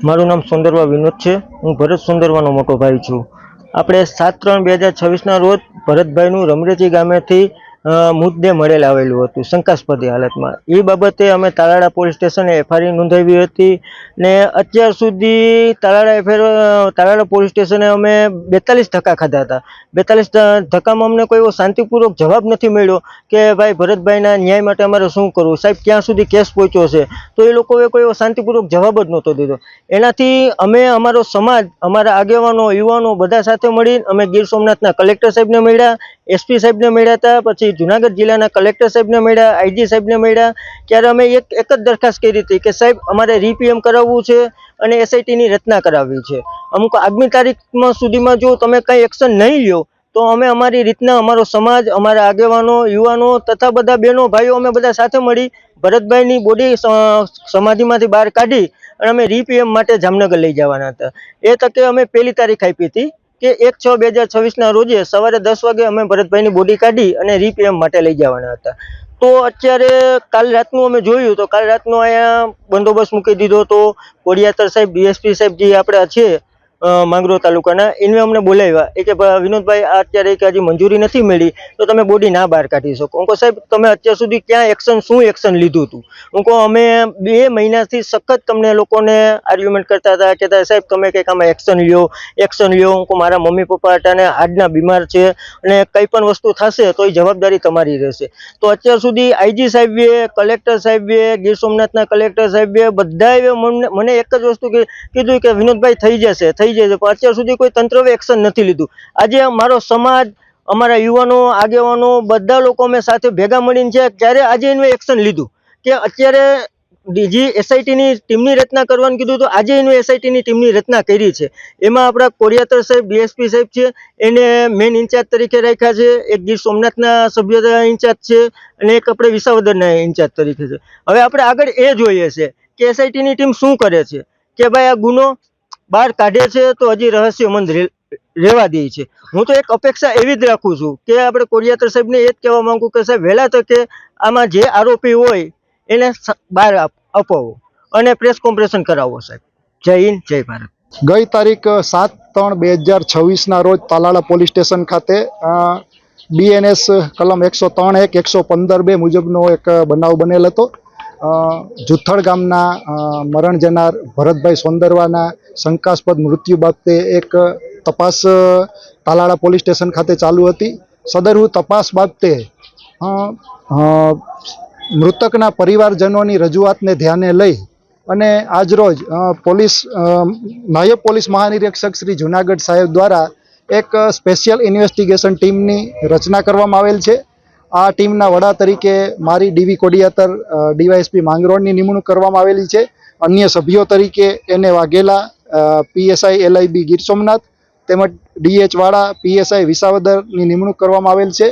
મારું નામ સુંદરવા વિનોદ છે। હું ભરત સુંદરવાનો મોટો ભાઈ છું। આપણે 7/3/2026 રોજ ભરતભાઈનું રમરેજી ગામેથી મૃતદેહ મળેલ આવેલું હતું શંકાસ્પદ હાલતમાં। એ બાબતે અમે તાલાળા પોલીસ સ્ટેશને એફઆઈઆર નોંધાવી હતી ને અત્યાર સુધી તાલાળા પોલીસ સ્ટેશને અમે 42 ધક્કા ખાધા હતા। 42 ધક્કામાં અમને કોઈ એવો શાંતિપૂર્વક જવાબ નથી મળ્યો કે ભાઈ ભરતભાઈના ન્યાય માટે અમારે શું કરવું, સાહેબ ક્યાં સુધી કેસ પહોંચ્યો છે, તો એ લોકોએ કોઈ એવો શાંતિપૂર્વક જવાબ જ નહોતો દીધો। એનાથી અમે અમારો સમાજ, અમારા આગેવાનો, યુવાનો બધા સાથે મળી અમે ગીર સોમનાથના કલેક્ટર સાહેબને મળ્યા, એસપી સાહેબને મળ્યા હતા, પછી જુનાગઢ જિલ્લાના કલેક્ટર સાહેબને મળ્યા, આઈજી સાહેબને મળ્યા। ત્યારે અમે એક જ દરખાસ્ત કરી હતી કે સાહેબ અમારે રીપીએમ કરાવવું છે અને એસઆઈટીની રચના કરાવવી છે। અમુક આગમી તારીખમાં સુધીમાં જો તમે કંઈ એક્શન નહીં લ્યો તો અમે અમારી રીતના અમારો સમાજ, અમારા આગેવાનો, યુવાનો તથા બધા બહેનો ભાઈઓ અમે બધા સાથે મળી ભરતભાઈની બોડી સમાધિમાંથી બહાર કાઢી અને અમે રીપીએમ માટે જામનગર લઈ જવાના હતા। એ તકે અમે પહેલી તારીખ આપી હતી કે 1/6/2026 રોજે સવારે 10 વાગે અમે ભરતભાઈની બોડી કાઢી અને રીપીએમ માટે લઈ જવાના હતા। તો અત્યારે કાલ રાતનું અમે જોયું તો કાલ રાતનો અહીંયા બંદોબસ્ત મૂકી દીધો હતો। કોડિયાતર સાહેબ, ડીએસપી સાહેબ જે આપણે છે માંગરોળ તાલુકાના, એને અમને બોલાવ્યા। એ કે વિનોદભાઈ અત્યારે કે હજી મંજૂરી નથી મળી તો તમે બોડી ના બહાર કાઢી શકો। હું કહું સાહેબ તમે અત્યાર સુધી ક્યાં શું એક્શન લીધું હતું? હું કહું અમે 2 મહિનાથી સખત તમને લોકોને આર્ગ્યુમેન્ટ કરતા હતા, કહેતા સાહેબ તમે કંઈક આમાં એક્શન લ્યો। હું કહું મારા મમ્મી પપ્પા અટાણે હાર્ટના બીમાર છે અને કંઈ પણ વસ્તુ થશે તો એ જવાબદારી તમારી રહેશે। તો અત્યાર સુધી આઈજી સાહેબે, કલેક્ટર સાહેબે, ગીર સોમનાથના કલેક્ટર સાહેબે બધાએ મને એક જ વસ્તુ કીધું કે વિનોદભાઈ થઈ જશે પણ અત્યાર સુધી કોઈ તંત્રએ એક્શન નથી લીધું। આજે મારો સમાજ, અમારા યુવાનો, આગેવાનો બધા લોકો અમે સાથે ભેગા મળીને છે ત્યારે આજે એનું એક્શન લીધું કે અત્યારે જે એસઆઈટીની ટીમની રચના કરવાનું કીધું તો આજે એનું એસઆઈટીની ટીમની રચના કરી છે। એમાં આપણા કોડિયાતર સાહેબ, ડીએસપી સાહેબ છે એને મેન ઇન્ચાર્જ તરીકે રાખ્યા છે, એક ગીર સોમનાથના સભ્ય ઇન્ચાર્જ છે અને એક આપણે વિસાવદરના ઇન્ચાર્જ તરીકે છે। હવે આપણે આગળ એ જોઈએ છે કે એસઆઈટીની ટીમ શું કરે છે કે ભાઈ આ ગુનો બહાર કાઢે છે તો હજી રહસ્યમંદ રહેવા દે છે। હું તો એક અપેક્ષા એવી જ રાખું છું કે આપણે કોડિયાતર સાહેબને એ જ કહેવા માંગુ કે સાહેબ વહેલા તકે આમાં જે આરોપી હોય એને બહાર અપાવો અને પ્રેસ કોન્ફરન્સ કરાવો સાહેબ। જય હિન્દ, જય ભારત। ગઈ તારીખ 7/3/2026 રોજ તાલાળા પોલીસ સ્ટેશન ખાતે બીએનએસ કલમ 103(1) 115(2) મુજબનો એક બનાવ બનેલ હતો। જુથળ ગામના મરણ જનાર ભરતભાઈ સોંદરવાના શંકાસ્પદ મૃત્યુ બાબતે એક તપાસ તાલાળા પોલીસ સ્ટેશન ખાતે ચાલુ હતી। સદરુ તપાસ બાબતે મૃતકના પરિવારજનોની રજૂઆતને ધ્યાને લઈ અને આજરોજ નાયબ પોલીસ મહાનિરીક્ષક શ્રી જુનાગઢ સાહેબ દ્વારા એક સ્પેશિયલ ઇન્વેસ્ટિગેશન ટીમની રચના કરવામાં આવેલ છે। આ ટીમના વડા તરીકે મારી ડીવી કોડિયાતર, ડીવાયએસપી માંગરોળની નિમણૂક કરવામાં આવેલી છે। અન્ય સભ્યો તરીકે એને વાઘેલા, પીએસઆઈ એલઆઈબી ગીર સોમનાથ તેમજ ડીએચ વાળા, પીએસઆઈ વિસાવદરની નિમણૂક કરવામાં આવેલ છે।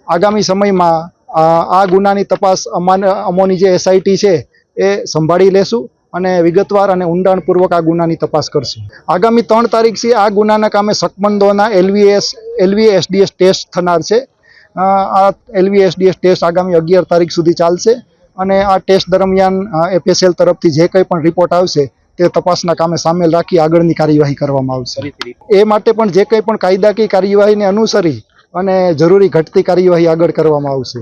આગામી સમયમાં આ ગુનાની તપાસ અમોની જે એસઆઈટી છે એ સંભાળી લેશું અને વિગતવાર અને ઊંડાણપૂર્વક આ ગુનાની તપાસ કરશું। આગામી 3 તારીખથી આ ગુનાના કામે શકમંદોના એલવીએસડીએસ ટેસ્ટ થનાર છે। આ એલવીએસડીએસ ટેસ્ટ આગામી 11 તારીખ સુધી ચાલશે અને આ ટેસ્ટ દરમિયાન એફએસએલ તરફથી જે કંઈ પણ રિપોર્ટ આવશે તે તપાસના કામે સામેલ રાખી આગળની કાર્યવાહી કરવામાં આવશે। એ માટે પણ જે કંઈ પણ કાયદાકીય કાર્યવાહીને અનુસરી અને જરૂરી ઘટતી કાર્યવાહી આગળ કરવામાં આવશે।